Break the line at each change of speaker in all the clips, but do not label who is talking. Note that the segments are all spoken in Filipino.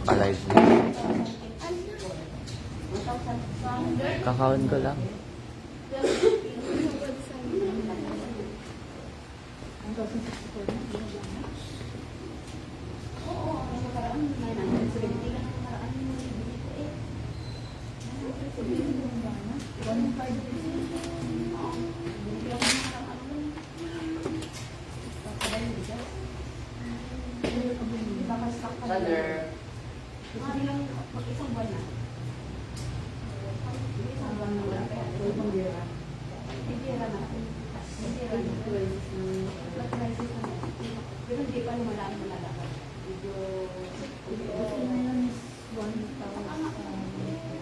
Alive na. Kakaon ko lang.
Sander.
Mag-isang buwan na. Isang buwan na wala pa yan. Hindi na. Mag-crisis na. Pero hindi pa lumalaan malalakad. Medyo...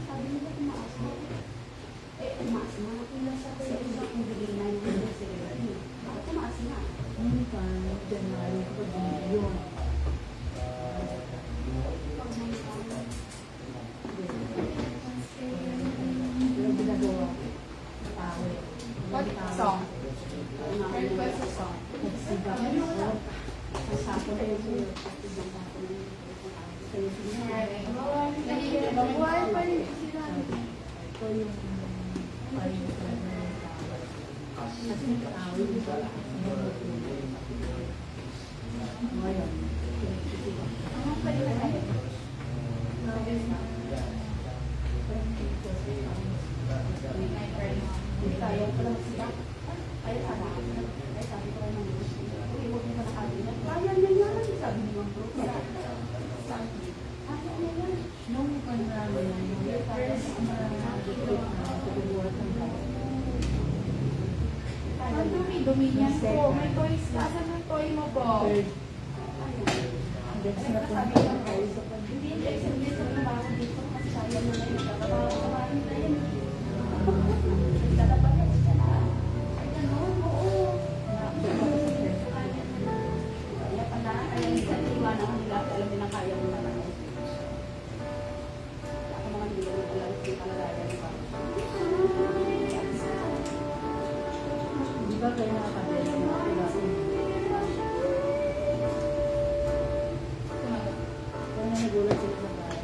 Sabi nila tumaas na. Tumaas na. Ilang sa kaya isang bigay na yung sila. Bakit tumaas na? Hindi pa. January ko pa yun.
What song?
Request a song.
Baguhan pa rin sila.
Ito yung ngayon.
Anong pwede na tayo?
Kaya ko lang sila. Ay, sana. Ay, sabi ko lang naman. Uy, huwag mo pa nakabilat. Kaya niya yan. Sabi niya bro. Sabi. Kaya niya yan. Nung panalo yung first na-duplicate na pagbubuhat ng bahay.
Ang dumi-dumihan po. May toys. Asan yung toy mo po?
Third. Next na po. Hindi, isang beses na trabaho dito. Kasi kaya mo na yung trabaho sa bahay na yun. Nagtatapat na siya na. Ay, gano'n, oo. Kaya pala, kaya minsan iwanan ko nila. Alam nila kaya mo na lang. Ako naman hindi ko alam kung palalayan ko. Di ba kayo nakakabili ng mga kailangan? Kaya nagulat sila sa bahay.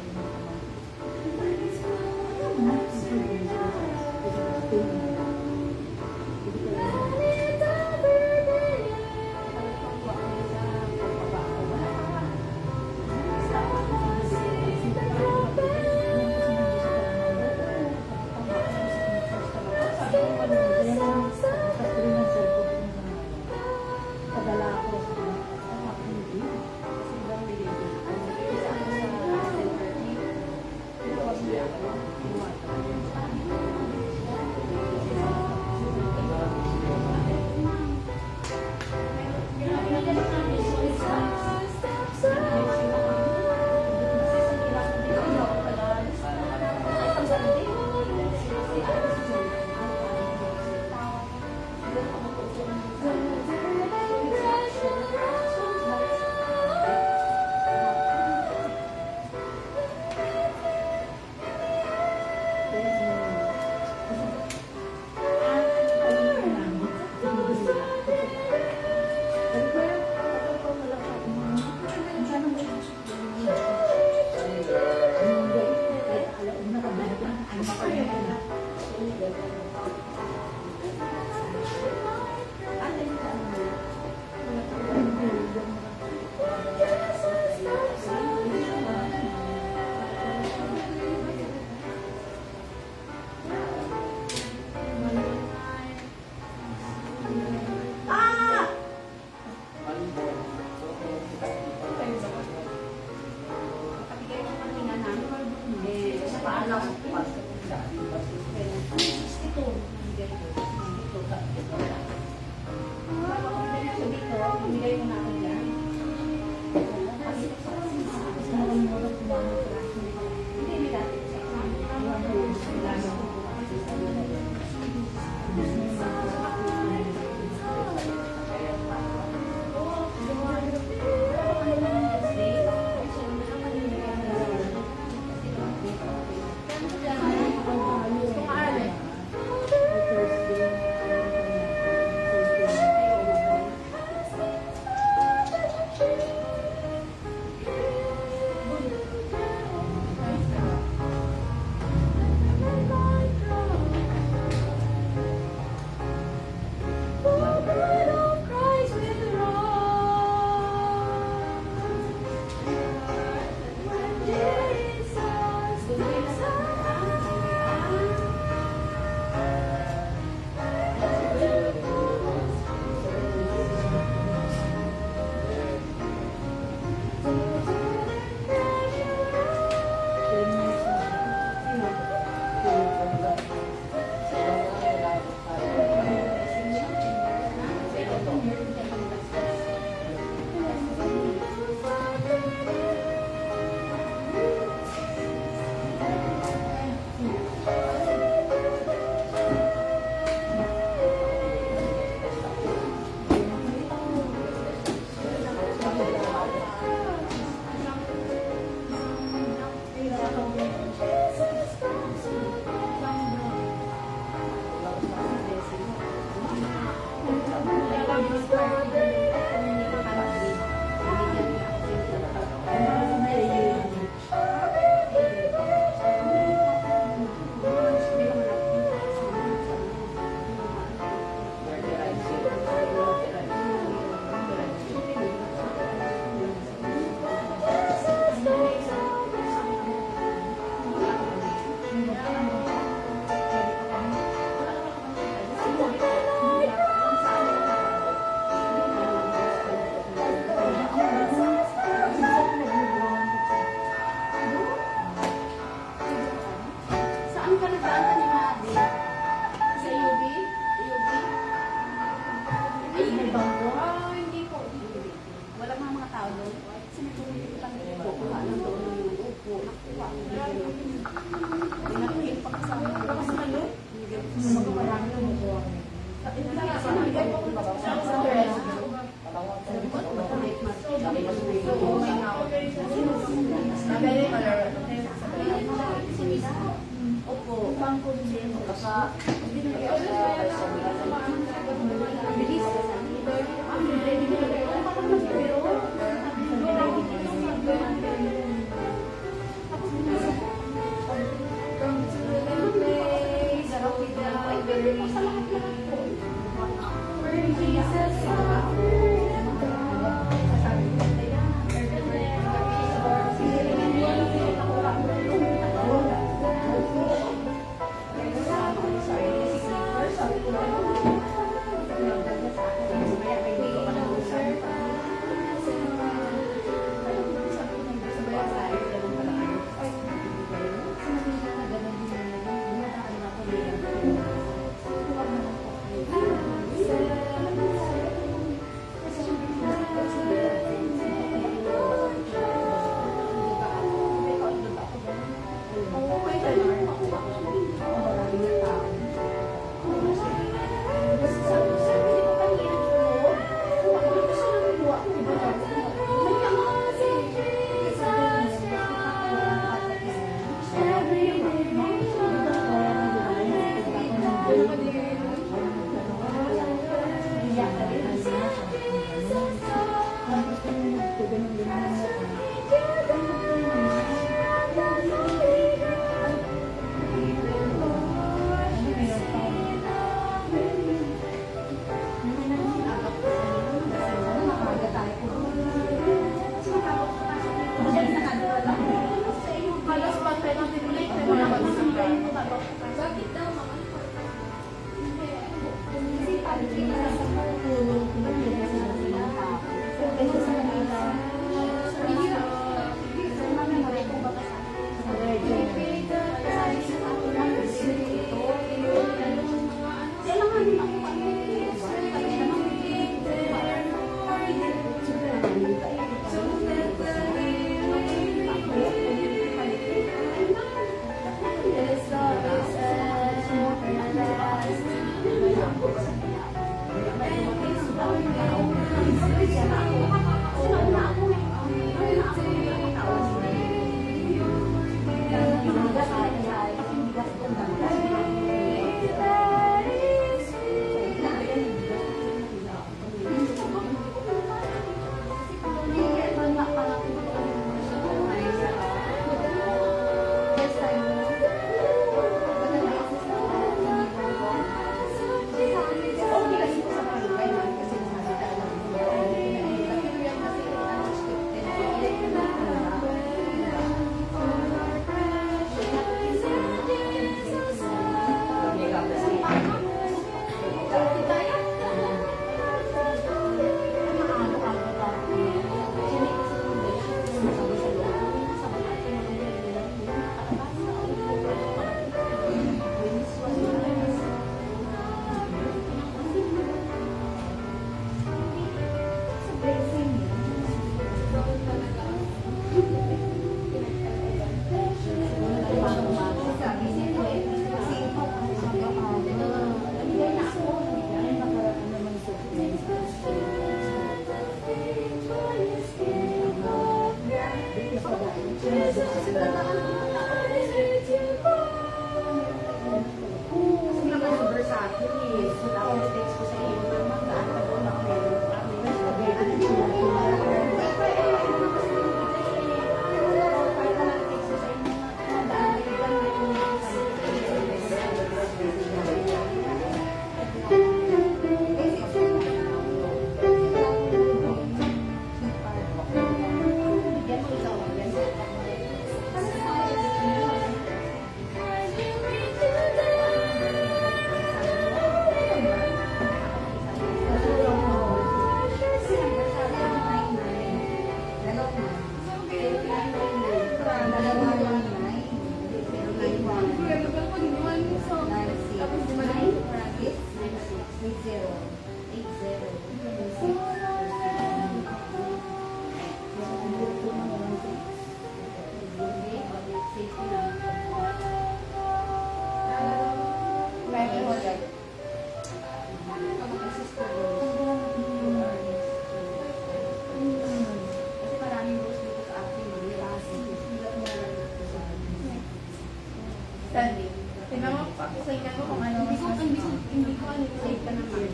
tingnan ko kung ano.
Hindi ko ano, safe ka naman.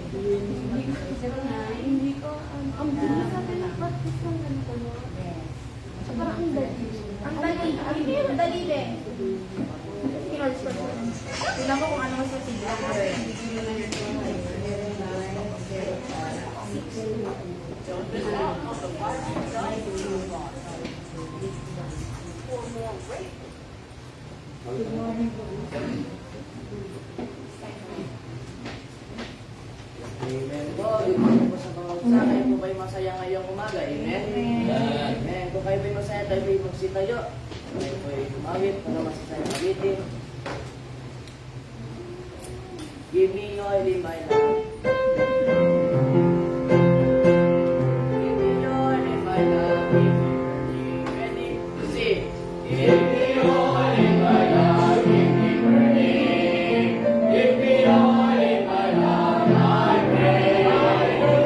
Hindi ko, ang bilis natin ng practice ng ganito, no? So, parang ang dali.
Ang dali. Ang dali din. Kinolds ko. Tingnan ko kung ano mas masigla.
Amen po. Yung po sa pangusap, kayo po ba'y masaya ngayong umaga? Amen? Amen. Kung kayo ba'y masaya, tayo ba'y magsitayo. Kayo ba'y gumawit para masasaya mabitin. Give me oil in my lamp. Give me oil in my lamp. Ready to sing. Give me oil in my lamp. Keep me burning. Give me oil in my lamp. I pray.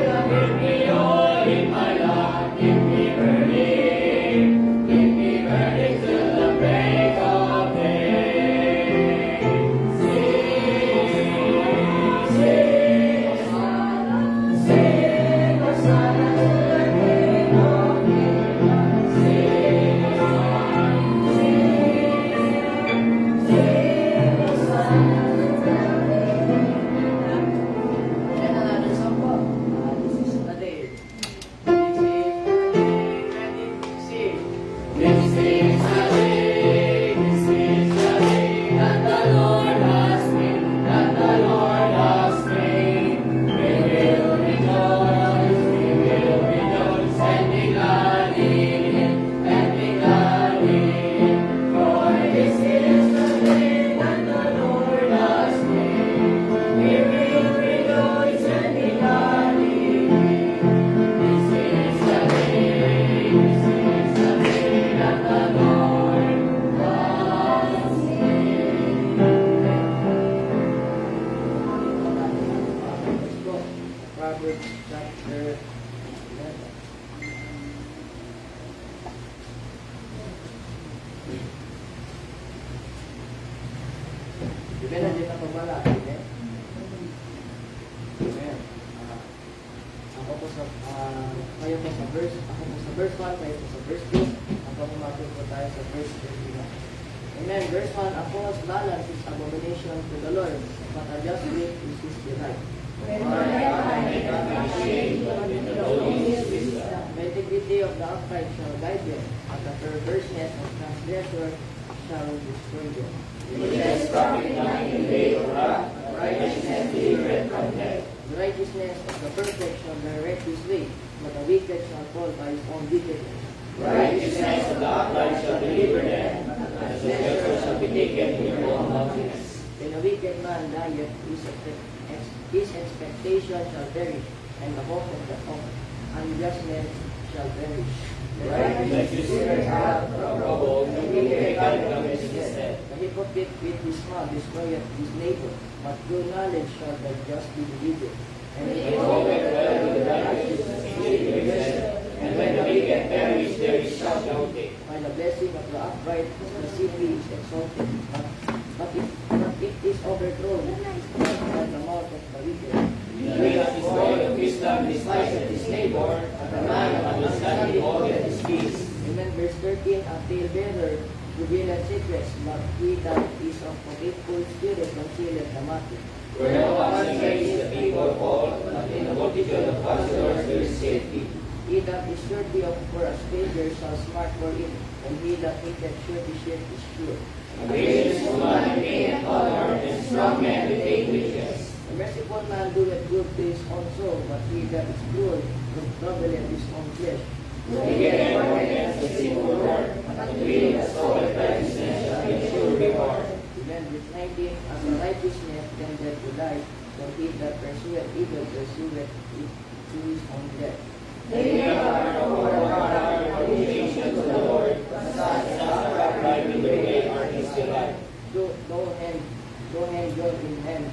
Give me oil in my lamp. Keep me burning. Keep me burning till the break of day. Sing, Hosanna, sing, Hosanna to the King of Kings. Sing, Hosanna, sing, Hosanna to the King of Kings. Yan ang ating sampo. This is the day. This is the day. Ready to sing. This is the day. This is the day that the Lord has made. That the Lord has made. We will rejoice. We will rejoice and be glad in it. And be glad in it. For this is the day that the Lord has made. We will rejoice and be glad in it. This is the day. This is the day that the Lord has made. Let's go. Proverbs chapter 11. Amen. Nandiyan na pabala. Amen. Amen. Ako po sa, kayo po sa verse, ako po sa verse 1, kayo po sa verse 2. Ako pumatun po tayo sa verse 21. Amen. Verse 1, a false balance is abomination to the Lord, but a just weight is his delight. The integrity of the upright shall guide them, but the perverseness of transgressor shall destroy them. The righteousness of the perfect shall direct his way, but the wicked shall fall by his own wickedness.
Righteousness of the upright shall deliver them, and the transgressor shall be taken in their own mountains.
When a wicked man dieth, his expectation shall perish, and the hope of the unjust man shall perish.
The righteous sinner hath trouble, and the wicked come his stead.
The hypocrite with his mouth destroyeth his neighbor, but through knowledge shall the just be delivered. And
It goeth well with the righteous, and when the wicked perish, there is shouting.
by the blessing of the upright, the city is exalted, but it is overthrown by the mouth of the wicked.
The way of his boy of wisdom despiseth his neighbor, but the man of understanding holdeth his peace.
Amen. Verse 13, a talebearer revealeth secrets, but he that is of a faithful spirit concealeth the matter.
Where no one strays, the people fall, but in the multitude of counselors there is safety.
He that is surety of for a stranger shall smart for it, and he that hateth surety share is sure.
A gracious woman gaineth honor, and strong men retain riches.
A merciful man doeth good to his own soul, but he that is cruel troubleth his own flesh.
The wicked work against the sinful work, but the will that soweth righteousness shall be sure reward.
Amen. Verse 19, as a righteousness tendeth to life, but he that pursueth evil pursueth it to his own death.
They are no more abomination to the Lord, the sun and the upright in the way are his delight.
Go hand join in hand.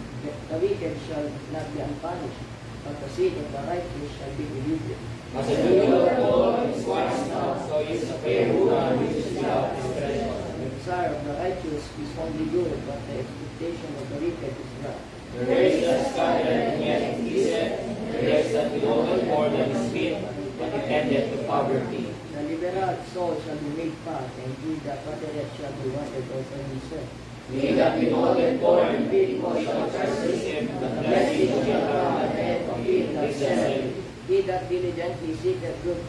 The wicked shall not be unpunished, but the seed of the righteous shall be delivered.
As a noodle of gold is wise not, so is a fair woman which is without discretion.
The desire of the righteous righteous is only good, but the expectation of the wicked is wrath.
The race that scattered, yet decent, the race that belongeth more than his feet, but it tended to poverty.
The liberal soul shall be made fat, and he that watereth shall be watered also himself.
He that beholdeth poor and big shall curse him, but blessing shall come at the head of him that saith,
He that diligently seeketh good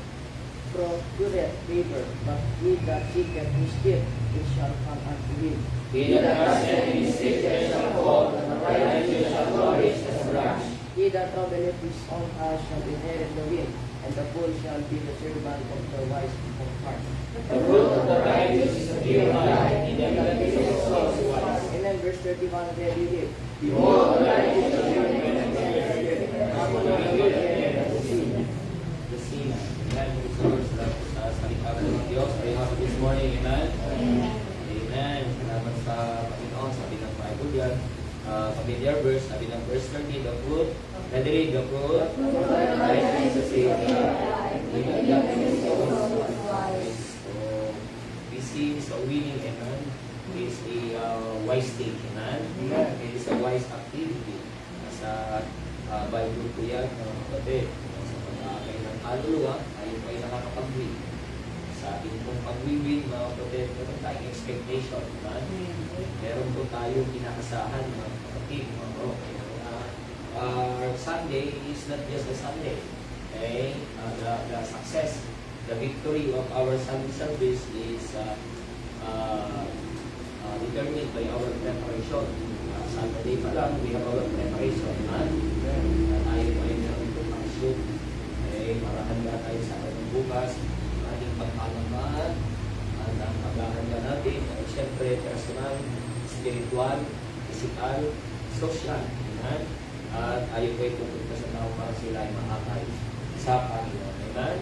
procureth favor, but he that seeketh mischief, it shall come unto him.
He that trusteth in his riches shall fall, and the righteous shall flourish as a branch.
He that troubleth his own house shall inherit the wind, and the fool shall be the servant of the wise of heart.
The fruit of the righteous is a pure life, in them that is also wise.
Amen. Verse 31, there you live.
Behold, the righteous shall be the sea. Amen. Sa salita ng Diyos, ay hapon this morning. Amen. Amen. Salamat sa Panginoon. Sabi ng Bible yan. Familiar verse, sabi ng verse 30, the fruit, ready, the fruit, righteous is a Savior. So, this is a winning, amen. It is a wise thing, amen. It is a wise activity. Sa Bible ko yan, mga kapatid. Sa pag-aakay ng kaluluwa, tayo po ay nakakapag-win. Sa ating pong pag-win, mga kapatid, meron tayong expectation, amen. Meron po tayong kinakasahan, mga kapatid, mga bro. Our Sunday is not just a Sunday. Okay? The success, the victory of our Sunday service is determined by our preparation. Saturday pa lang, we have our preparation. Tayo po ay meron po pang-shoot. Okay? Para handa tayo sa ating bukas, ating pagpalamaan, at ang paghahanda natin ay siyempre personal, spiritual, physical, social. Amen? At ayaw ko ay pupunta sa tao para sila ay makakay sa Panginoon. Amen?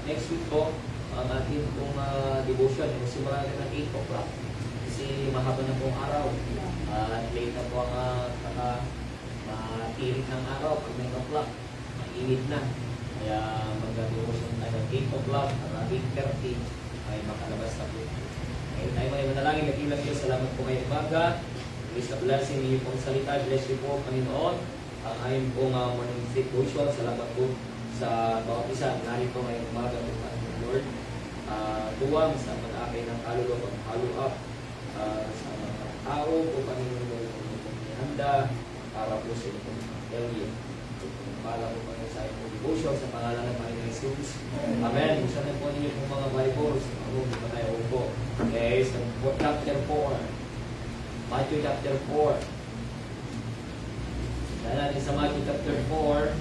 Next week po, ang ating pong devotion, simula na ng 8 o'clock. Kasi mahaba na pong araw. At late na po ang matirik ng araw pag 9 o'clock. Mainit na. Kaya mag-devotion tayo ng 8 o'clock at 8:30 ay makalabas na po. Ngayon tayo may manalangin. Nakilang Diyos, salamat po kayo umaga. Please na blessing niyo pong salita. Bless you po, Panginoon. Ang ayon pong morning devotion. Salamat po sa bawat isa. Narito ngayong umaga po, Lord. Tuwang sa pag-akay ng kaluluwa, pag-follow up sa mga tao po, Panginoon, handa para po sa inyong earlier. Para po Panginoon sa inyong devotion sa pangalan ng Panginoon Jesus. Amen. Gusto na po ninyo pong mga Bibles. Ano po tayo po? Okay, sa chapter 4. Matthew chapter 4. Dahil natin sa Matthew chapter 4,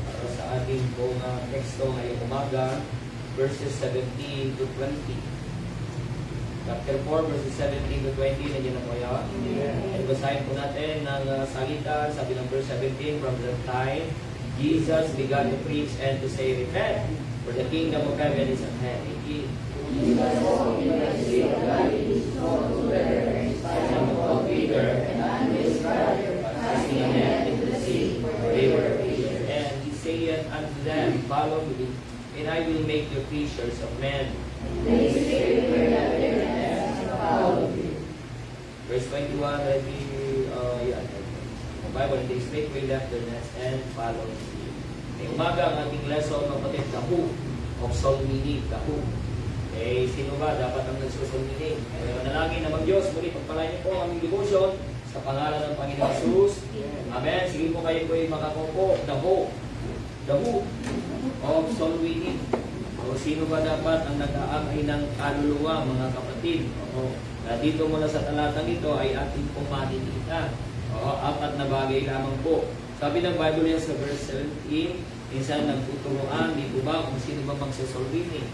para sa ating pong teksto ngayong umaga, verses 17 to 20. Chapter 4, verses 17 to 20, nandiyan na po yan. And basahin po natin ng salita, sabi ng verse 17, from the time Jesus began to preach and to say, repent, for the kingdom of heaven is at hand. Peter and his brother casting a net into the sea, for they were fishers. And he saith unto them, follow me, and I will make you fishers of men. They straightway left their nets and followed him. Verse 21, the Bible, they straightway left their nets and followed him. May umaga ang ating lesson, kapatid, the who of soul meaning, the who. Eh, sino ba dapat ang nagsusol meaning? Kaya manalangin naman Diyos, muli pagpalain niyo po ang aming devotion sa pangalan ng Panginoon Jesus. Amen. Sige po kayo po ay makakupo. The who of soul winning. O sino ba dapat ang nag-aangay ng kaluluwa, mga kapatid? O, dito mula sa talatang ito ay ating pong makikita. O, 4 na bagay lamang po. Sabi ng Bible yan sa verse 17, minsan nagtuturoan, di po ba kung sino ba magsusol winning?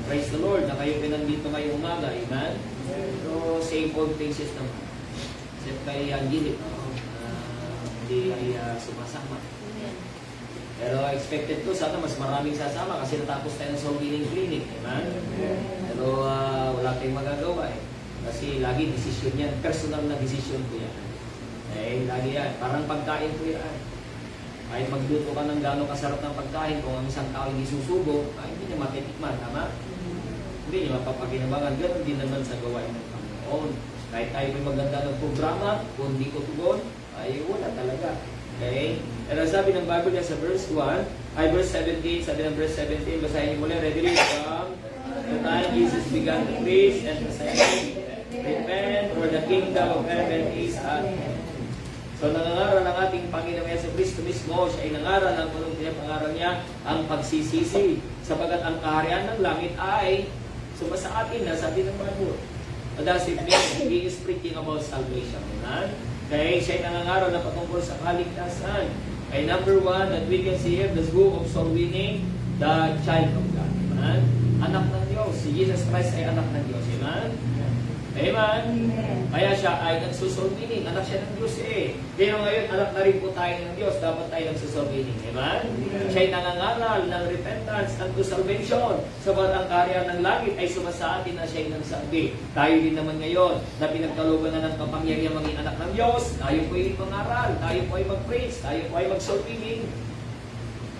Praise the Lord na kayo pinandito ngayong umaga. Amen? So, same old faces naman. Siyempre ay gilid. Hindi ay sumasama. Pero expected ko, sana mas maraming sasama kasi natapos tayo ng soul winning clinic. Amen? Pero wala tayong magagawa eh. Kasi lagi desisyon yan. Personal na desisyon ko yan. Eh, lagi yan. Parang pagkain ko yan. Kahit magluto ka ng gano'ng kasarap ng pagkain, kung ang isang tao hindi susubo, hindi niya matitikman. Tama? Hindi niya mapapakinabangan. Ganon din naman sa gawain ng Panginoon. Panginoon. Kahit tayo may maganda ng programa, kung di ko tugon, ay wala talaga. Okay? And ang sabi ng Bible niya sa verse 17, sabi ng verse 17, basahin niyo muli, ready from the time Jesus began to preach and to say, repent, for the kingdom of heaven is at hand. So nangangaral ang ating Panginoong Yesu-Cristo mismo, siya ay nangaral ang unang pinapangaral niya, ang pagsisisi. Sapagat ang kaharian ng langit ay sumasa atin na, sabi ng Bible. And that's it means, he is preaching about salvation. Kaya siya ay nangangaral na patungkol sa kaligtasan. Kaya number 1, that we can see here, the hope of soul winning, the child of God. Amen? Anak ng Diyos. Si Jesus Christ ay anak ng Diyos. Amen? Amen? Kaya siya ay nagsusolvining. Anak siya ng Diyos eh. Pero ngayon, anak na rin po tayo ng Diyos. Dapat tayo nagsusolvining. Amen? Siya ay nangangaral ng repentance unto salvation. Sabat ang kaharian ng langit ay sumasa atin na siya ay nagsabi. Tayo din naman ngayon na pinagkalooban na ng kapangyarihan maging anak ng Diyos. Tayo po ay mangaral. Tayo po ay mag-preach. Tayo po ay mag-solvining.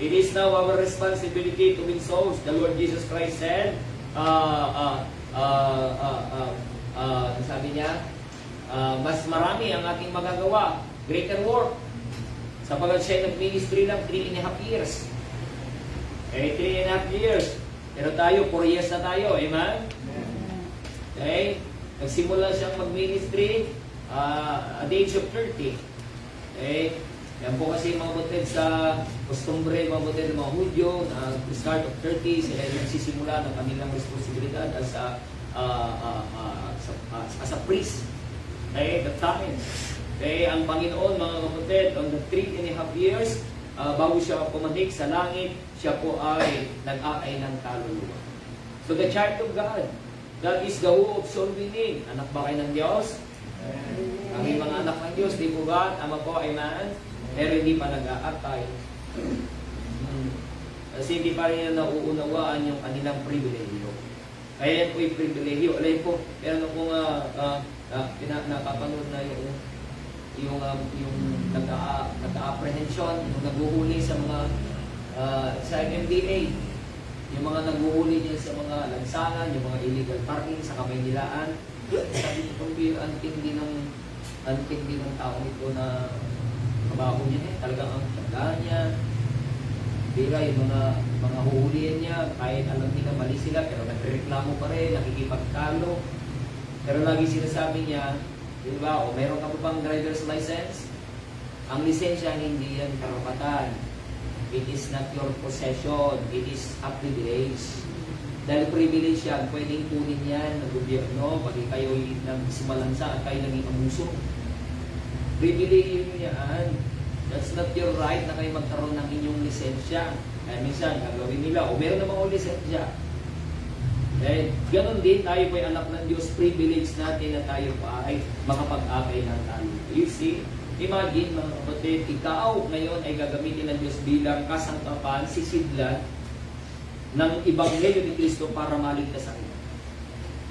It is now our responsibility to win souls. The Lord Jesus Christ said, sabi niya, mas marami ang ating magagawa, greater work. Sapagat siya nag-ministry lang 3.5 years. 3.5 years. Pero tayo, 4 years na tayo. Amen? Okay? Nagsimula siyang mag-ministry at the age of 30. Okay? Yan po kasi mga butid sa costumbre, mga butid ng mga Hudyo, na start of 30, sila nagsisimula ng kanilang responsibilidad as a priest. Okay, the time. Okay, ang Panginoon, mga kapatid, on the 3.5 years, bago siya pumanik sa langit, siya po ay nag-aay ng kaluluwa. So the child of God, that is the hope of soul winning. Anak ba kayo ng Diyos? Kami mga anak ng Diyos, di po ba? Ama po ay man, pero hindi pa nag-aatay. Kasi hindi pa rin nauunawaan yung kanilang pribilehyo. Kaya yan po yung pribilehyo. Alay po, meron akong napapanood na yung nag-apprehension, yung naguhuli sa mga sa MDA, yung mga naguhuli niya sa mga lansangan, yung mga illegal parking sa Kamaynilaan. Sabi ko kung ang tindi ng tao nito na kabaho niya talagang ang tsaga niya. Bira yung mga huhulihan niya, kahit alam nila mali sila, pero nagreklamo pa rin, nakikipagtalo. Pero lagi sinasabi niya, di ba, o meron ka pa bang driver's license? Ang lisensya hindi yan karapatan. It is not your possession, it is a privilege. Dahil privilege yan, pwedeng kunin yan ng gobyerno, pag kayo'y nagsimalansa at kayo naging abuso. Privilege yun yan. That's not your right na kayo magkaroon ng inyong lisensya. Kaya minsan, gagawin nila, o meron namang lisensya. Then, ganun din, tayo po ay anak ng Diyos, privilege natin na tayo pa ay makapag-akay ng talo. You see, imagine mga kapatid, ikaw ngayon ay gagamitin ng Diyos bilang kasangkapan, sisidlan ng Ebanghelyo ni Kristo para maligtas sa iyo.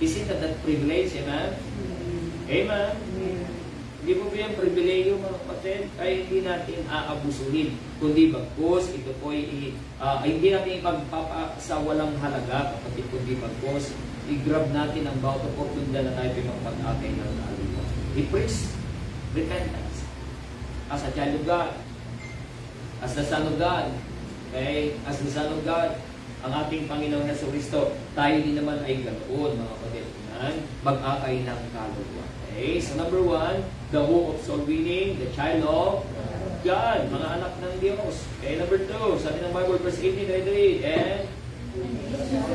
Isn't that privilege, amen? Amen? Hindi po ba yung pribileyo mga kapatid? Kaya hindi natin aabusuhin. Kundi bagkos, ito po ay hindi natin ipagpapasa walang halaga, kapatid, kundi bagkos, i-grab natin ang bawat oportunidad na tayo pag-akay ng kaluluwa. I-preach repentance as a child of God, as the Son of God. Okay? As the Son of God, ang ating Panginoong Jesucristo, tayo din naman ay ganoon, mga kapatid. Mag-akay ng kaluluwa. Okay? So number 1, the hope of soul winning, the child of God, mga anak ng Diyos. Okay, number 2, sabi ng Bible, verse 18, read, and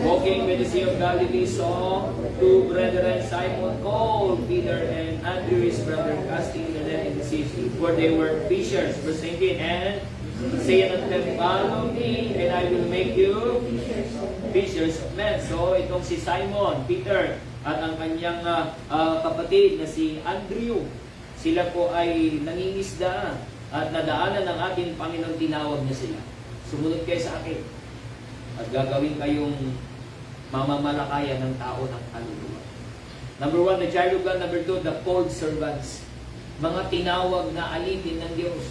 walking by the Sea of Galilee saw two brethren, Simon called Peter and Andrew his brother, casting the net in the sea, for they were fishers. Verse 19, and say unto them, follow me, and I will make you fishers of men. So itong si Simon, Peter, at ang kanyang kapatid na si Andrew, sila po ay nangingisda at nadaanan ng ating Panginoon, tinawag niya sila. Sumunod kayo sa akin at gagawin kayong mamamalakayan ng tao ng kaluluwa. Number 1, the child of God. Number 2, the called servants. Mga tinawag na alipin ng Diyos.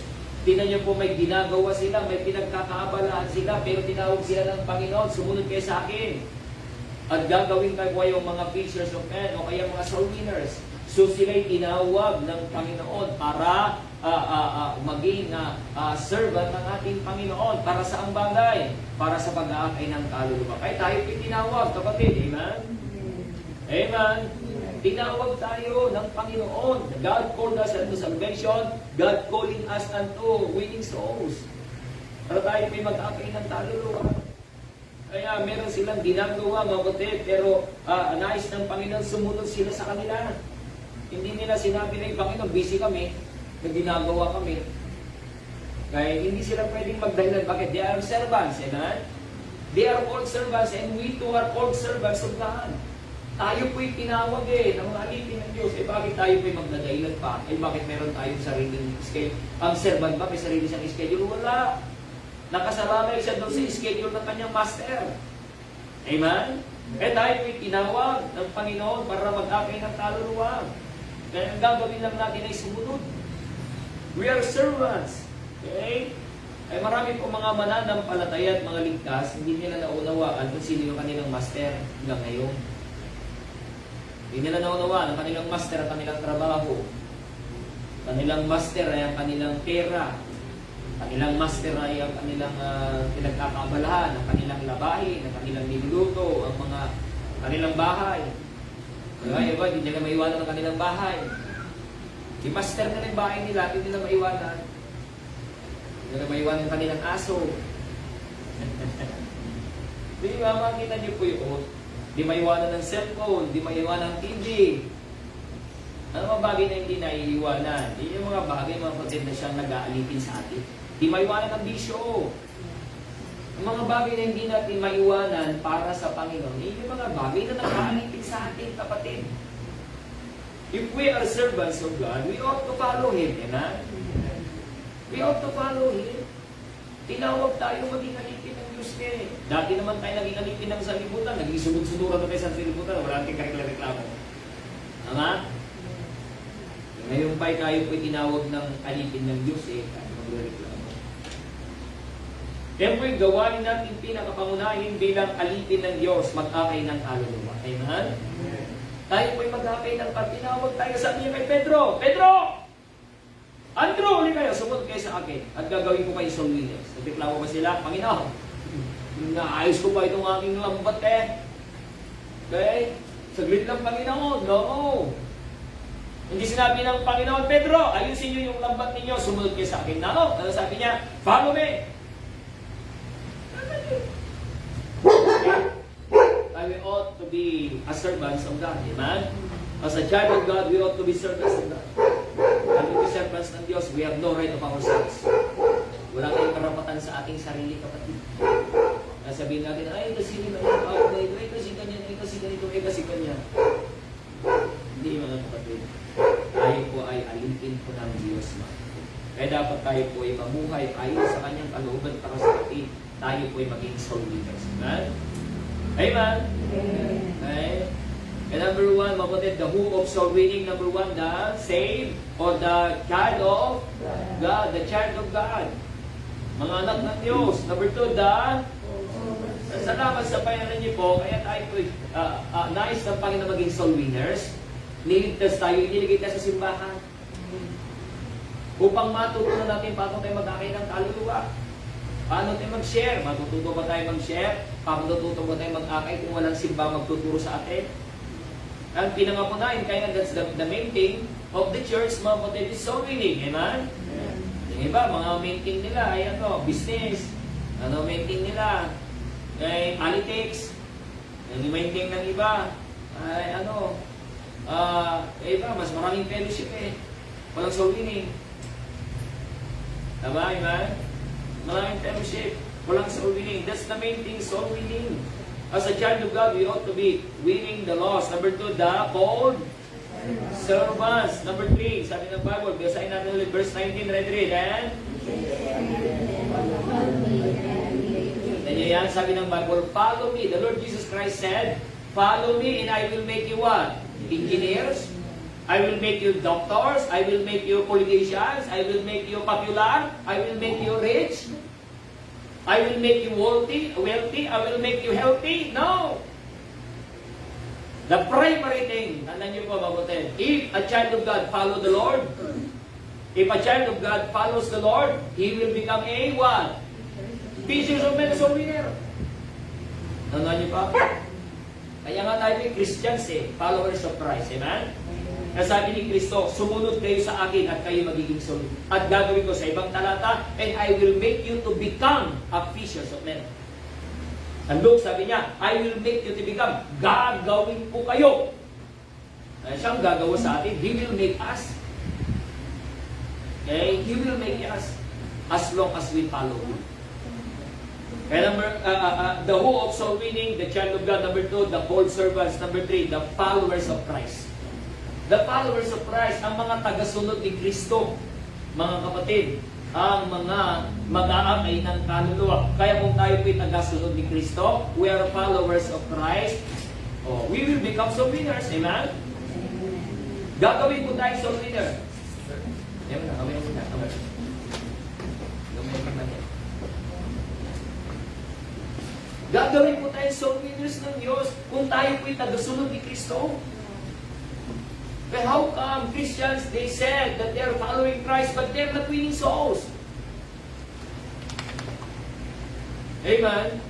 Tingnan niyo po, may ginagawa sila, may pinagkakaabalaan sila, pero tinawag sila ng Panginoon, sumunod kayo sa akin. At gagawin kayo yung mga fishers of men o kaya mga soul winners. So sila'y tinawag ng Panginoon para maging servant ng ating Panginoon. Para sa ang bagay? Para sa pag-aakay ng kaluluwa. Kaya tayo tinawag, kapatid. Amen? Amen? Tinawag tayo ng Panginoon. God called us unto salvation. God calling us unto winning souls. Para tayo may mag-aakay ng kaluluwa. Kaya meron silang ginagawa, mabuti, pero nais ng Panginoon sumunod sila sa kanila. Hindi nila sinabi na, Panginoon, busy kami, na ginagawa kami. Kaya hindi sila pwedeng magdahilan. Bakit? They are servants, amen? They are called servants, and we too are called servants of God. Tayo po'y tinawag ng mga alipin ng Diyos. Bakit tayo po'y magdadahilan pa? Bakit meron tayong sariling schedule? Ang servant ba may sarili siyang schedule? Wala. Nakasalalay siya doon sa schedule ng kanyang master. Amen? Tayo po'y tinawag ng Panginoon para mag-akay ng kaluluwa. Kaya ang gagawin lang natin ay sumunod. We are servants. Okay? Ay marami po mga mananampalataya at mga ligtas, hindi nila naunawaan kung sino yung kanilang master hanggang ngayon. Hindi nila naunawaan ang kanilang master at kanilang trabaho. Kanilang master ay ang kanilang pera. Kanilang master ay ang kanilang pinagkakabalahan, ang kanilang labahin, ang kanilang niluluto, ang mga kanilang bahay. Kaya ba, hindi nila maiwanan ang kanilang bahay. I-master na ng bahay nila, hindi nila maiwanan. Hindi nila maiwanan ang kanilang aso. Di ba, makita niyo po yun? Di maiwanan ng cellphone, di maiwanan ng TV. Ano mga bagay na hindi naiiwanan? Yun yung mga bagay, mga kapatid na siyang nag-aalipin sa atin. Di maiwanan ng bisyo. Ang mga bagay na hindi natin maiwanan para sa Panginoon, yun yung mga bagay na nag-aalipin sa atin, kapatid. If we are servants of God, we ought to follow Him. Amen? We ought to follow Him. Tinawag tayo maging alipin ng Diyos eh. Dati naman tayo naging alipin ng sanlibutan, naging sunod-sunuran na tayo sa sanlibutan, wala natin kareklamo. Tama? Ngayon pa tayo po'y tinawag ng alipin ng Diyos eh, kahit magreklamo. Kaya po'y gawain natin pinakapangunahin bilang alipin ng Diyos, mag-akay ng kaluluwa. Amen? Tayo po'y mag-akay ng tinawag tayo. Sabi niya kay Pedro, Pedro! Andrew, uli kayo, sumunod kayo sa akin at gagawin ko kayo soul winners. Nagreklamo ba sila? Panginoon, naayos ko ba itong aking lambat eh? Okay? Saglit lang, Panginoon. No. Hindi sinabi ng Panginoon, Pedro, ayusin niyo yung lambat ninyo, sumunod kayo sa akin. No. Ano sabi niya? Follow me. We ought to be a servants of God. Amen? As a child of God, we ought to be servants of God. As we be servants ng Diyos, we have no right of ourselves. Wala tayong karapatan sa ating sarili, kapatid. Sabihin natin, ay, kasi ni Maya, ay, kasi ganyan, ay, kasi ganito, ay, kasi ganyan. Hindi, mga kapatid. Tayo po ay alipin po ng Diyos, mga. Kaya dapat tayo po ay mamuhay ayon sa kanyang kalooban para sa atin. Tayo po ay maging soul winners. Amen? Amen? Okay? And number one, mapatid, the hope of soul winning. Number one, the saved or the child of God. The child of God. Mga anak ng Diyos. Number two, salamat sa Panginoon niyo po. Kaya tayo po, nais ng Panginoon maging soul winners. Niligtas tayo, iniligay tayo sa simbahan. Upang matutunan natin paano tayo mag-akay ng kaluluwa. Paano tayo mag-share? Matututo ba tayo mag-share? Matututo ba tayo mag-akay kung walang simba magtuturo sa atin? Ang pinangapunahin, kaya that's the main thing of the church, mga kapatid, is soul winning. Amen? Yung iba, mga main thing nila ay business. Main thing nila ay politics. Yung main thing ng iba ay iba, mas maraming fellowship eh. Walang soul winning. Tama, amen? Maraming fellowship. Walang soul winning. That's the main thing, soul winning. As a child of God, we ought to be winning the lost. Number two, the called servants. Number three, sabi ng Bible, basahin natin ulit, verse 19, read. And yan, sabi ng Bible, follow me. The Lord Jesus Christ said, follow me and I will make you what? Engineers. I will make you doctors. I will make you politicians. I will make you popular. I will make you rich. I will make you wealthy. I will make you healthy. No. The primary thing, tandaan niyo po mabuti, if a child of God follow the Lord, if a child of God follows the Lord, he will become a what? Fishers of men, soul winner. Tandaan niyo pa? Kaya nga tayo may Christians followers of Christ. Amen? Kaya sabi ni Kristo, sumunod kayo sa akin at kayo magiging soul. At gagawin ko sa ibang talata, and I will make you to become a fishers of men. And Luke, sabi niya, I will make you to become. Gagawin ko kayo. Kaya siyang gagawa sa atin. He will make us. Okay? He will make us as long as we follow Him. Kaya the who of soul winning, the child of God, number 2, the called servants, number 3, the followers of Christ. The followers of Christ, ang mga tagasunod ni Kristo, mga kapatid, ang mga mag-aakay ng kaluluwa. Kaya kung tayo po'y tagasunod ni Kristo, we are followers of Christ, we will become soul winners. Amen? Gagawin po tayo soul winner. Gagawin po tayo soul winners ng Diyos kung tayo po'y tagasunod ni Kristo. But how come Christians, they said that they're following Christ, but they're not winning souls? Amen?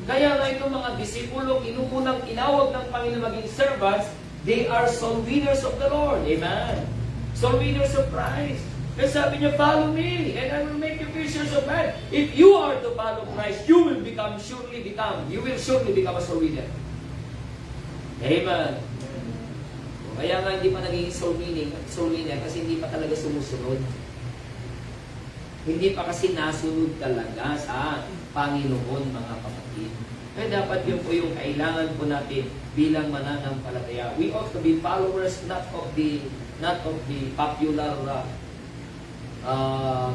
Kaya nga itong mga disipulong inuunang inawag ng Panginoon maging servants, they are soul winners of the Lord. Amen? Soul winners of Christ. Kaya sabi niya, follow me, and I will make you fishers of men. If you are to follow Christ, you will surely become a soul winner. Amen? Kaya nga hindi pa naging soul winner kasi hindi pa talaga sumusunod. Hindi pa kasi nasunod talaga sa Panginoon, mga kapatid. Kaya dapat yun po yung kailangan po natin bilang mananampalataya. We ought to be followers not of the popular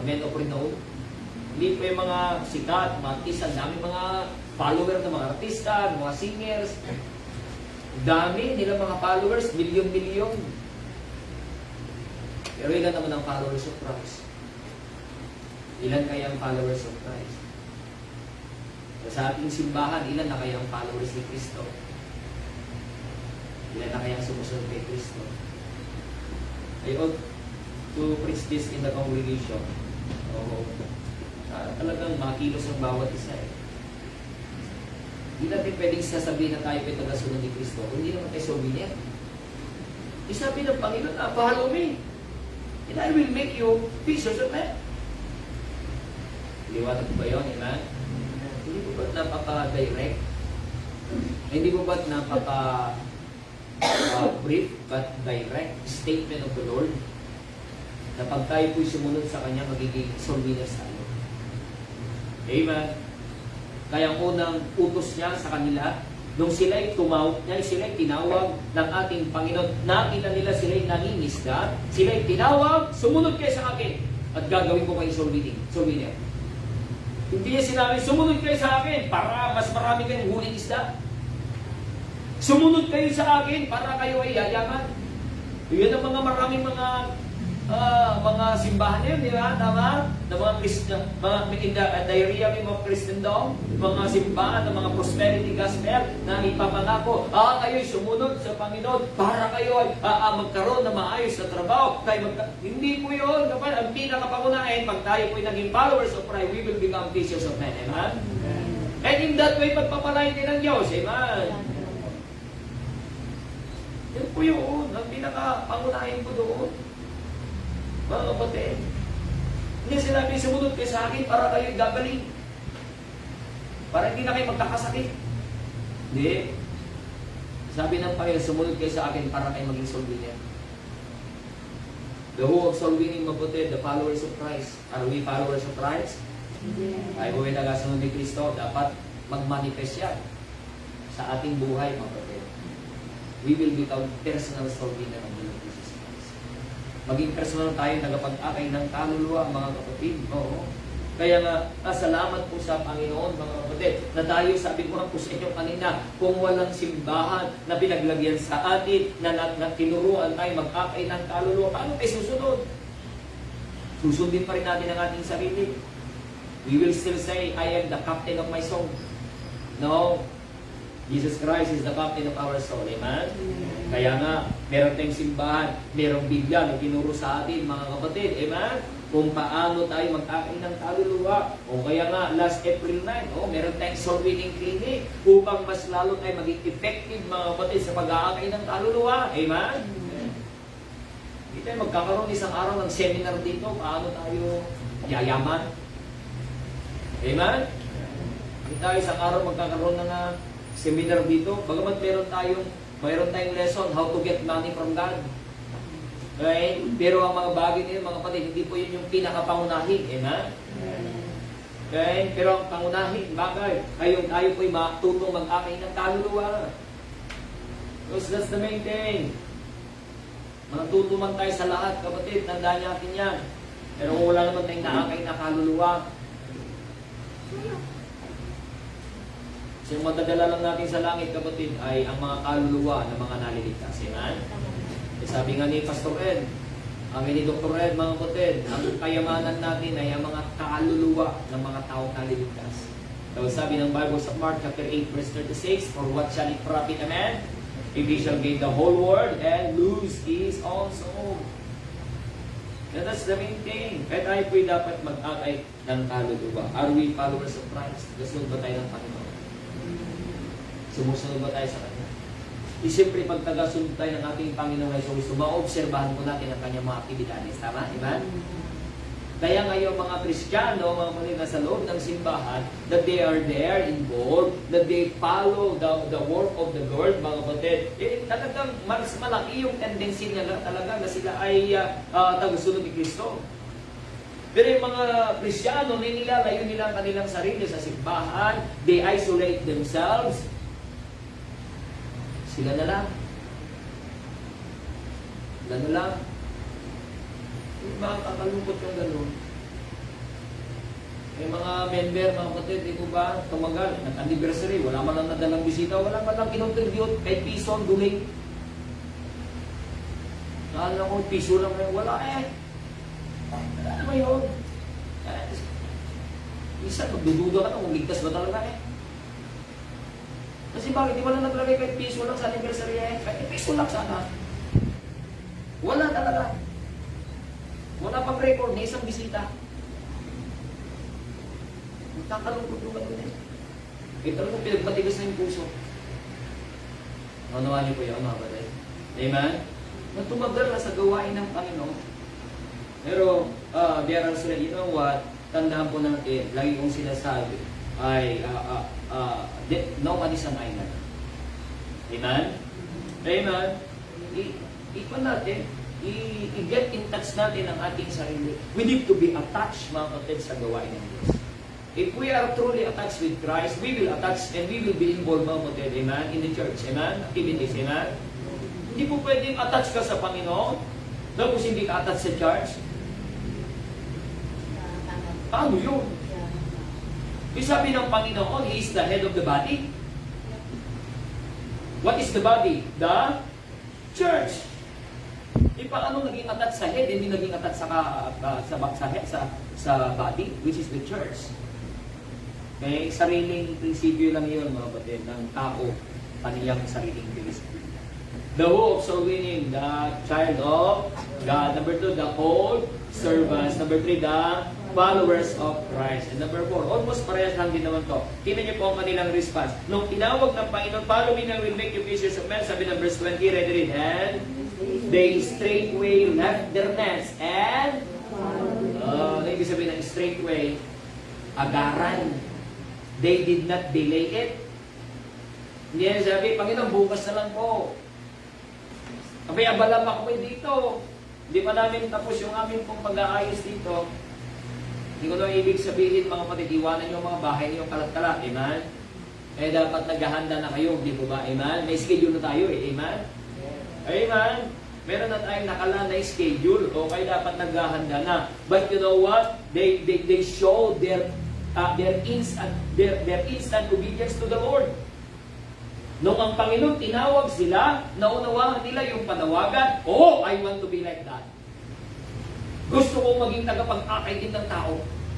men of renown. Hindi po yung mga sikat, mga artista, dami mga follower ng mga artista, mga singers. Dami nila mga followers, milyon-milyon. Pero ilan naman ang followers of Christ? Ilan kaya ang followers of Christ? Sa ating simbahan, ilan na kaya ang followers ni Kristo? Ilan na kaya ang sumusunod kay Kristo? I ought to preach this in the congregation. Talagang makilos ang bawat isa Hindi natin pwedeng sasabihin na tayo ay tagasunod ni Kristo. Hindi naman tayo soul winner. Isabi ng Panginoon, follow me. And I will make you fishers of men. Liwanag ba yun? Amen? Hindi po ba't napaka-direct? Hindi po ba't napaka-brief but direct statement of the Lord? Na pag tayo po'y sumunod sa Kanya, magiging soul winners tayo. Amen? Kaya ang unang utos niya sa kanila, nung sila'y tinawag ng ating Panginoon, nakita nila sila'y nangingisda, sila'y tinawag, sumunod kayo sa akin, at gagawin ko kayo soul winner. Hindi niya sinabi, sumunod kayo sa akin, para mas marami kayong huling isda. Sumunod kayo sa akin, para kayo ay yayaman. Yun ang maraming mga simbahan yun, di ba? Tama? Na mga Christian, in the realm of Christendom, mga simbahan, mga prosperity gospel na ipapangako, kayo'y sumunod sa Panginoon para kayo ay magkaroon na maayos na trabaho. Hindi po yun. Ang pinakapangunahin, pag tayo po'y naging followers of Christ, we will become fishers of men. Amen? And in that way, pagpapalain din ng Diyos. Amen? Yun po yun. Ang pinakapangunahin po doon. Mga kapatid, hindi sinabi, sumunod kayo sa akin para kayo gagaling. Para hindi na kayo magkakasakit. Hindi. Sabi ng Panginoon, sumunod kayo sa akin para kayo maging soul winner. The who of soul winning, mabuti, the followers of Christ. Are we followers of Christ? Ay kung may nagasunod ni Kristo, dapat mag-manifest yan sa ating buhay, mabuti. We will become personal soul winner of the Lord Jesus Christ. Maging personal tayo nagapag-akay ng kaluluwa, mga kapatid. Oo. Kaya nga, salamat po sa Panginoon, mga kapatid, na tayo, sabi ko nga po sa inyo kanina, kung walang simbahan na pinaglagyan sa atin, na tinuruan tayo mag-akay ng kaluluwa, paano tayo susunod? Susundin pa rin natin ang ating sarili. We will still say, I am the captain of my soul. No. Jesus Christ is the captain of our soul. Amen? Kaya nga, meron tayong simbahan, merong Biblia na tinuro sa atin, mga kapatid. Amen? Kung paano tayo mag-akin ng kaluluwa. O kaya nga, last April 9, meron tayong soul winning clinic upang mas lalo tayo maging effective, mga kapatid, sa pag-akin ng kaluluwa. Amen? Hindi tayo magkakaroon isang araw ng seminar dito, paano tayo yayaman. Amen? Hindi tayo isang araw magkakaroon ng seminar dito. Bagamat meron tayong lesson, how to get money from God. Okay? Pero ang mga bagay na yun, mga kapatid, hindi po yun yung pinakapangunahin. Amen? Okay? Pero ang pangunahin, bagay, tayo po'y matutong mag-akay ng kaluluwa. Because that's the main thing. Matutuman tayo sa lahat, kapatid. Tandaan natin yan. Pero kung wala naman tayong naakay na kaluluwa, so yung madadala lang natin sa langit, kapatid, ay ang mga kaluluwa ng mga naliligtas. Amen? Sabi nga ni Pastor Ed, ni Dr. Ed, mga kapatid, ang kayamanan natin ay ang mga kaluluwa ng mga taong naliligtas. So sabi ng Bible sa Mark chapter 8 verse 36, for what shall it profit a man if he shall gain the whole world and lose his own soul? And that's the main thing. Kaya tayo po'y dapat mag-akay ng kaluluwa. Are we followers of Christ? Gasunod ba tayo ng Panginoon? Sumusunod ba tayo sa Kanya? Siyempre, pag tagasunod tayo ng ating Panginoon Jesus, maobserbahan po natin ang Kanyang mga aktibidades. Tama? Diba? Kaya ngayon mga Kristiyano, mga kapatid na sa loob ng simbahan, that they are there involved, that they follow the work of the Lord, mga kapatid, talagang mas malaki yung tendency nila talaga na sila ay tagasunod ni Kristo. Pero yung mga Kristiyano, nilalayo nila ang kanilang sarili sa simbahan, they isolate themselves. Sila na lang. Sila na lang. Makakalungkot yung gano'n. May mga member, mga kapatid, di ko ba, tumagal, nag-anniversary, wala man lang nadalang bisita, wala man lang kinontribute, kahit piso ang duling. Nakala ko, piso lang ngayon, wala Ano ba yun? Isa, magdududa ka na kung ligtas ba talaga Kasi bakit, di wala naglagay kahit piso lang sa anniversary kahit piso lang sana. Wala talaga. Wala pang record na isang bisita. Magkakalungkot yung gano'n Ito lang pinagmatigas na yung puso. Naunawaan niyo po yun, mga kapatid. Amen? Natumagal na sa gawain ng Panginoon. Pero, there are sila, you know what, tandaan po natin, lagi kong sinasabi, ay, no man is an island. Amen? Amen? Ikon natin, i-get in touch natin ang ating sarili. We need to be attached, mga kapatid, sa gawain ng Diyos. If we are truly attached with Christ, we will attach and we will be involved, mga kapatid, amen, in the church, amen, activities, amen. Hindi po pwedeng attach ka sa Panginoon, tapos hindi ka attach sa church. Paano yun? Yung sabi ng Panginoon, He is the head of the body. What is the body? The church. Paano naging attached sa head, hindi naging attached sa body, which is the church. Okay, sariling prinsipyo lang yun, mga kapatid, ng tao, kaniyang sariling prinsipyo. The who of soul winning, the child of God. Number 2, the whole servants. Number 3, the followers of Christ. And number 4, almost parehas lang din naman to. Tingnan niyo po ang kanilang response. Nung tinawag ng Panginoon, follow me and will make you fishers of men, sabi ng verse 20, read it, and they straightway left their nets and ibig sabihin ng straightway, agaran. They did not delay it. Hindi yan sabi, Panginoon, bukas na lang po. Abay, abala pa ko dito. Hindi pa namin tapos yung aming pong pag-aayos dito. Hindi ko na ibig sabihin, mga kapatid, iwanan yung mga bahay niyong kalat-kalat. Amen? Eh, dapat naghahanda na kayo. Hindi ko ba? Amen? May schedule na tayo Amen? Amen? Meron na tayong nakala na schedule. Okay, dapat naghahanda na. But you know what? They show their instant obedience to the Lord. Nung ang Panginoon tinawag sila, naunawahan nila yung panawagan, I want to be like that. Gusto kong maging tagapag-akay din ng tao.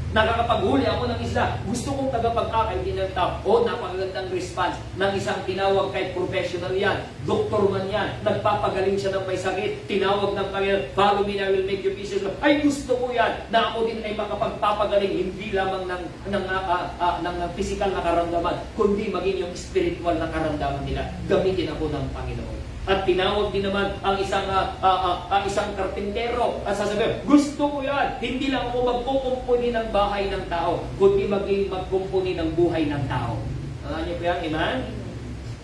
Nakakapaghuli ako ng isda. Gusto kong tagapagkakay din ng tao. O, napakagandang response ng isang tinawag kahit professional yan. Doktor man yan. Nagpapagaling siya ng may sakit. Tinawag ng Panginoon, follow me, I will make you pieces. Ay, gusto ko yan na ako din ay makapagpapagaling hindi lamang ng physical na karamdaman, kundi maging yung spiritual na karamdaman nila. Gamitin ako ng Panginoon. At tinawag din naman ang isang karpintero at sasabihin, gusto ko yan. Hindi lang ako magkukumpuni ng bahay ng tao, kundi maging magkumpuni ng buhay ng tao. Alam niyo po yan? Amen?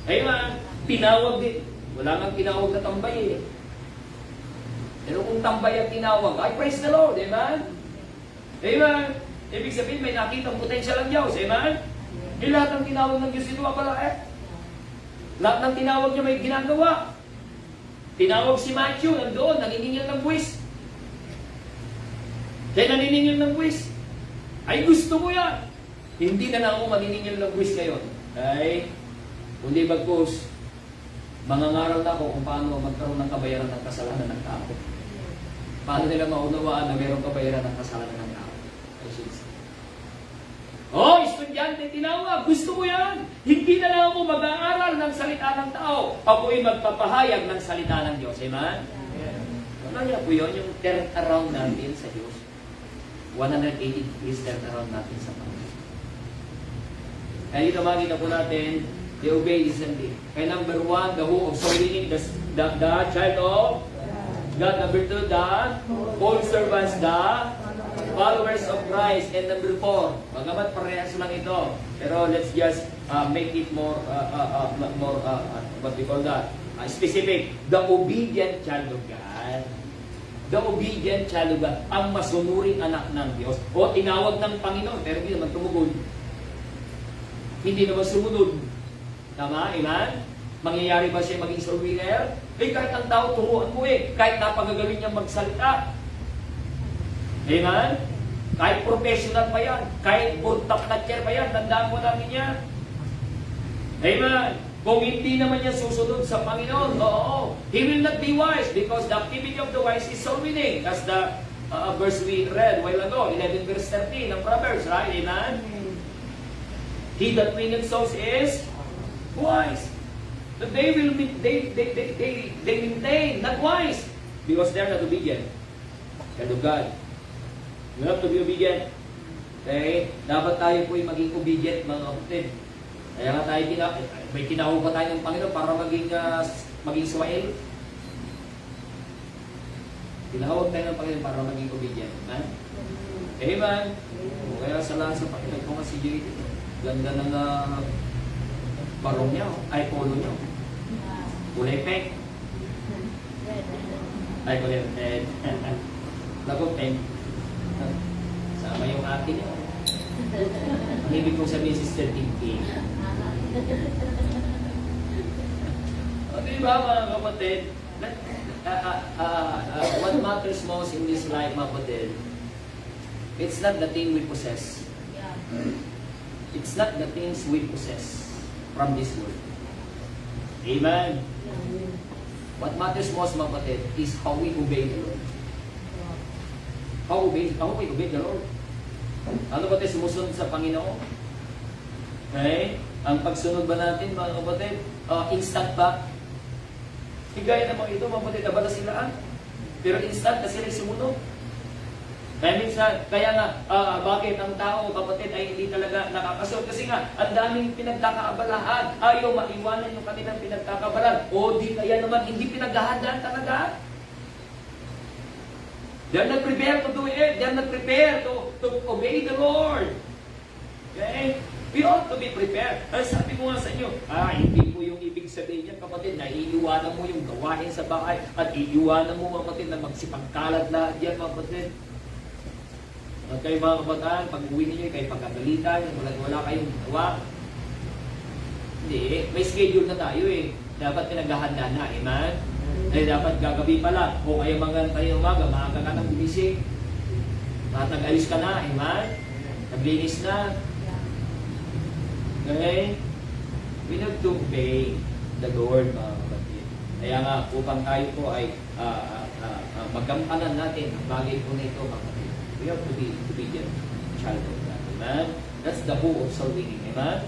Amen? Tinawag din. Wala nang tinawag na tambay eh. Pero kung tambay ang tinawag, ay praise the Lord. Amen? Amen? Ibig sabihin, may nakitang potential ang Diyos. Amen? Lahat ng tinawag ng Diyos ito, abala eh. Lahat ng tinawag niya may ginagawa. Tinawag si Matthew, nandoon, naniningil ng buwis. Kaya naniningil ng buwis. Ay, gusto ko yan. Hindi na lang ako maniningil ng buwis ngayon. Ay, kundi bagkus, mangangaral na ako kung paano magkaroon ng kabayaran ng kasalanan ng tao. Paano nila maunawaan na mayroong kabayaran ng kasalanan ng tao. I should say. Oh, estudyante, tinawag. Gusto ko yan. Hindi na lang ako mag-aaral ng salita ng tao. Ako'y magpapahayag ng salita ng Diyos. Amen? Kaya po yun, yung turn around natin sa Diyos. 180 degrees turn around natin sa Panginoon. Kaya dito makikita po natin, they obey decently. Kaya number 1, the who of soul winning, the child of God. Number 2, the all servants, the followers of Christ. And number 4, magamat parehas lang ito, pero let's just make it more, what we call that, specific. The obedient child of God. The obedient child of God. Ang masunuring anak ng Diyos. O tinawag ng Panginoon, pero hindi naman tumugon. Hindi naman sumunod. Tama? Amen? Mangyayari ba siya maging soul winner? Eh, kahit ang tao turuan mo eh. Kahit napagagaling niya magsalita. Amen? Kahit professional pa yan. Kahit burtap na chair pa yan. Tandaan mo namin yan. Amen? Kung hindi naman niya susunod sa Panginoon, oo. He will not be wise because the activity of the wise is soul winning. As the verse we read a while ago, 11 verse 13 ng Proverbs, right? Amen? He that winneth souls is wise. But they maintain not wise because they're not obedient. Child of God. You have to be obedient. Okay? Dapat tayo po'y maging obedient, mga kapatid. Kaya nga tayo may tinawag pa tayo ng Panginoon para maging suwail. Tinawag tayo ng Panginoon para maging obedient. Amen? Amen? Kaya salamat sa Panginoon ko nga si Jade. Ganda ng barong niya, ay polo niya. Kulay pink. Ay kulay red. Lago pink. Sama yung akin niya. Ang ibig kong sabihin si Sister Tinky. O diba mga kapatid? What matters most in this life, mga kapatid, it's not the thing we possess. It's not the things we possess from this world. Amen. What matters most, mga kapatid, is how we obey the Lord. How we obey the Lord. Ano ba tayo sumusunod sa Panginoon? Okay? Ang pagsunod ba natin, mga kapatid, instant ba? Higaya naman ito, mga kapatid, abala silaan. Pero instant na sila sumunod. Kaya minsan, bakit ang tao, kapatid, ay hindi talaga nakakasunod? Kasi nga, ang daming pinagkakaabalahan. Ayaw maiwanan yung kanilang pinagkakaabalahan. O di kaya naman, hindi pinaghahandaan talaga. They're not prepared to do it. They're not prepared to obey the Lord. Okay? We ought to be prepared. Ay, sabi ko nga sa inyo, hindi po yung ibig sabihin niya, kapatid, na iiwanan mo yung gawain sa bahay at iiwanan mo, kapatid, na magsipagkalat lahat yan, kapatid. At kayo mga kabataan, pag uwi ninyo, kayo pagkagalitan, wala kayong gawa. Hindi, may schedule na tayo eh. Dapat pinaghahanda na, amen? Eh, dapat gagabi pala. O kaya tayo umaga, maaga ka nang gumising. Nag-alis ka na, amen? Naglinis na. Okay? We have to obey the Lord, mga kapatid. Kaya nga, upang tayo po ay magampanan natin ang bagay po na ito, mga kapatid. We have to be obedient. child of God. Amen? That's the who of soul winning. Amen?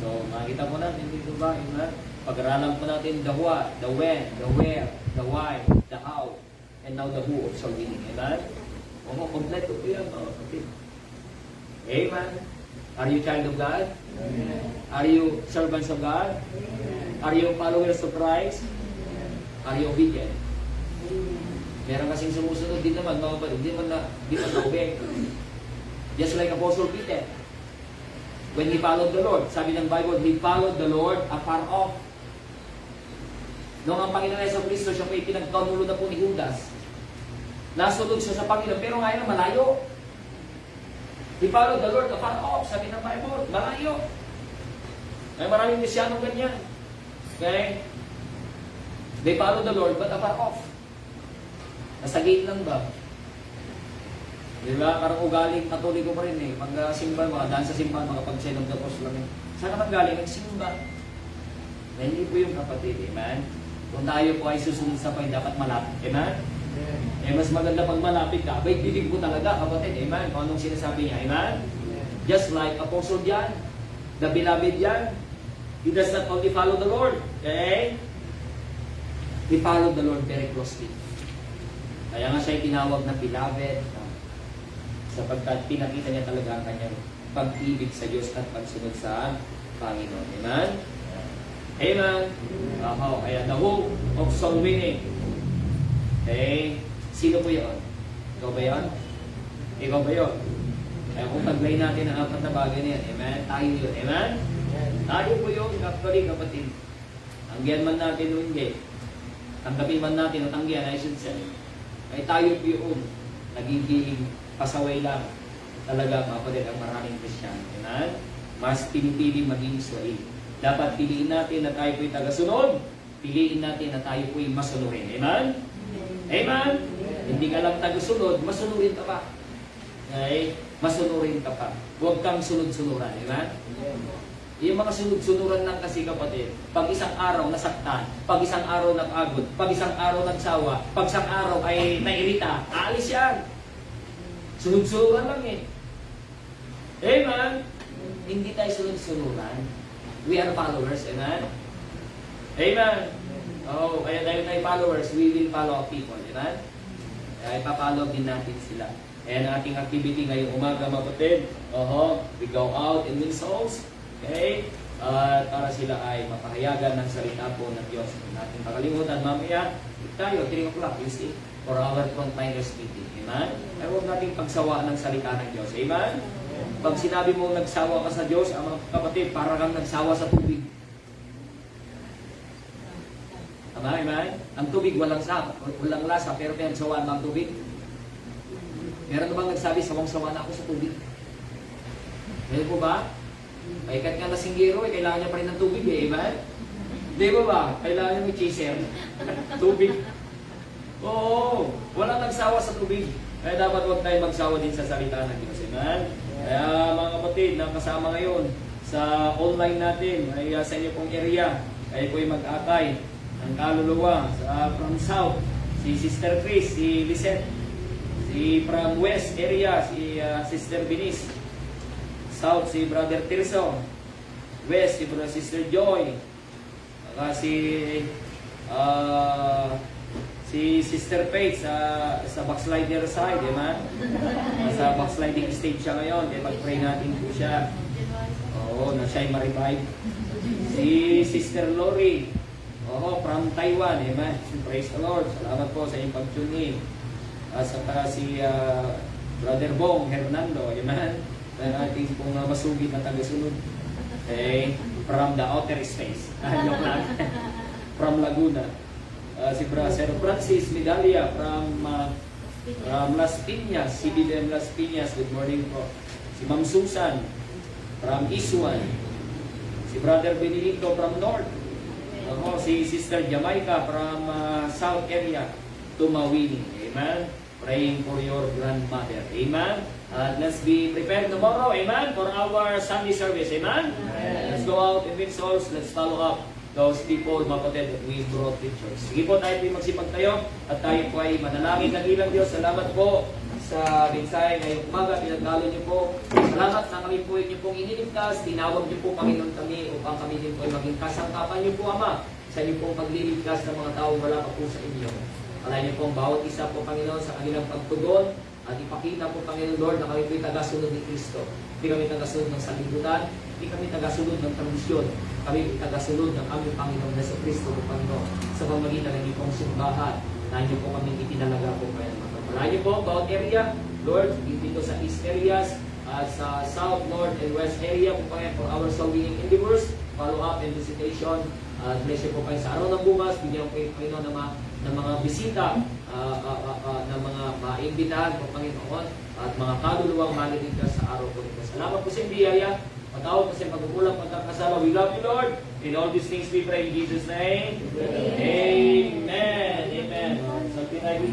So, makita po natin dito ba? Amen? Pag-aralan po natin the what, the when, the where, the why, the how, and now the who of soul winning. Amen? Oo, kompleto po yan. Okay. Amen? Are you child of God?
Amen.
Are you servants of God? Are you followers of Christ? Are you obedient? Meron kasing sumusunod din naman, mga kapatid, di man na-obey. Just like Apostle Peter. When he followed the Lord, sabi ng Bible, he followed the Lord afar off. Noong ang Panginoon Yesu Cristo, siya po pinagkanulo na po ni Judas. Nasunod siya sa Panginoon, pero ngayon malayo. He followed the Lord afar off, sabi ng Bible, malayo. May maraming Kristiyanong ganyan. Okay? They follow the Lord, but afar off. Nasa gate lang ba? Di ba? Parang ugaling Katoliko pa rin eh. Pag simba, mga daan sa simbahan, mga pag-sign of the cross lang eh. Saan naman galing? Nagsimba. Na hindi po yung kapatid, amen? Kung tayo po ay susunod sa Panginoon, dapat malapit, amen? Eh, mas maganda pag malapit ka. Abay, bibig po talaga, kapatid, amen? Kung anong sinasabi niya, amen? Just like Apostle John, the beloved John, he does not only follow the Lord, okay? He followed the Lord very closely. Kaya nga siya tinawag na beloved, sapagkat pinakita niya talaga ang kanyang pag-ibig sa Diyos at pagsunod sa Panginoon. Amen? Amen? Wow. Kaya the hope of soul winning. Okay? Sino po yun? Ikaw ba yun? Ikaw ba yun? Kaya kung taglay natin ang apat na bagay na yan, amen? Tayo yun. Amen? Tayo po yun, actually, kapatid. Tanggihan man natin o hindi. Tanggapin man natin o tanggihan, I should say. Ay tayo po yun. Nagiging pasaway lang. Talaga, mga kapatid, ang maraming Kristiyano. Amen? Mas pinipili maging Israel. Dapat piliin natin na tayo po'y tagasunod. Piliin natin na tayo po'y masunurin. Amen? Amen? Hindi ka lang tagasunod, masunurin ka pa. Okay? Masunurin ka pa. Huwag kang sunod-sunuran. Amen? Yung mga sunod-sunuran lang kasi kapatid, pag isang araw nasaktan, pag isang araw nag-agod, pag isang araw nagsawa, pag isang araw ay nairita, aalis yan. Sunod-sunuran lang eh. Amen? Hindi tayo sunod-sunuran. We are followers. Amen? Amen? Oh, kaya dahil tayo followers, we will follow people. Amen? Kaya ipapollow din natin sila. Ayan ang ating activity ngayong umaga, mga kapatid. We go out and win souls. Okay? Para sila ay mapahayagan ng salita po ng Diyos. Kung natin pakalimutan, mamaya, tayo, 3 o'clock, you see, for our frontliners meeting. Amen? Ay huwag natin pagsawaan ng salita ng Diyos. Amen? Pag sinabi mo nagsawa ka sa Diyos, ang mga kapatid, para kang nagsawa sa tubig. Tama, amen? Ang tubig walang lasa, pero pinagsawaan mo ang tubig. Meron na bang nagsabi, sawang-sawa na ako sa tubig? Meron po ba? Ay, kahit nga nasinggero, kailangan niya pa rin ng tubig eh, amen? Di ba? Kailangan niya may chaser. Tubig. Oo, walang nagsawa sa tubig. Kaya dapat huwag tayo magsawa din sa salita ng Diyos, amen? Kaya mga kapatid, na kasama ngayon sa online natin, ay sa inyo pong area, kayo po'y mag-akay ng kaluluwa from South, si Sister Chris, si Lisette, si from West area, si Sister Binis, South, si Brother Tirso, West, si Brother Sister Joy, si Sister Faith sa backslider side, diba? Sa backsliding stage siya ngayon, kaya mag-pray natin po siya. Oo, na siya'y ma-revive. Si Sister Lori, from Taiwan, diba? Praise the Lord. Salamat po sa inyong pag-tune in. Saka si Brother Bong Hernando, diba? Na ating pong masugid na tagasunod. Okay, from the outer space. Joke lang. From Laguna. Si Brother Francis Medalia from Las Piñas, CBDM Las Piñas, good morning po. Si Ma'am Susan from Isuan. Si Brother Benedicto from North. Si Sister Jamaica from South area, Tumawini. Amen? Praying for your grandmother. Amen? Let's be prepared tomorrow. Amen? For our Sunday service. Amen? Let's go out and win souls. Let's follow up those people, mga kapatid, that we brought to church. Sige po, tayo po magsipag tayo at tayo po ay manalangin ng ilang Diyos. Salamat po sa mensahe ngayong umaga, pinagdalo niyo po. Salamat na kami po inyo pong iniligtas. Tinawag niyo po Panginoon kami upang kami din po ay maging kasangkapan niyo po, Ama, sa inyo pong pagliligtas ng mga tao wala pa po sa inyo. Alayin niyo po ang bawat isa po, Panginoon, sa kanilang pagtugon at ipakita po, Panginoon Lord, na kami po ay tagasunod ni Kristo. Hindi kami tagasunod ng sanlibutan, hindi kami tagasunod ng tradisyon. Kami ay tagasunod ng aming Panginoon na sa Kristo po, Panginoon, sa pamagitan ng inyong simbahan na inyo po kami itinalaga po kayo. Alayin niyo po bawat area, Lord, dito sa East areas, sa South, North, and West area po, Panginoon, for our soul-winning endeavors, follow-up and visitation. Bless you po kayo sa araw ng bukas, bigyan po kayo, Panginoon, ng mga bisita, ng mga maimbitahan po, Panginoon, at mga kaluluwang maliligtas sa araw po ito. Salamat po sa biyaya, patawag po sa pagkukulang, pagkakasala. We love you, Lord. In all these things we pray in Jesus' name. Amen. Amen. Amen. Sa pinay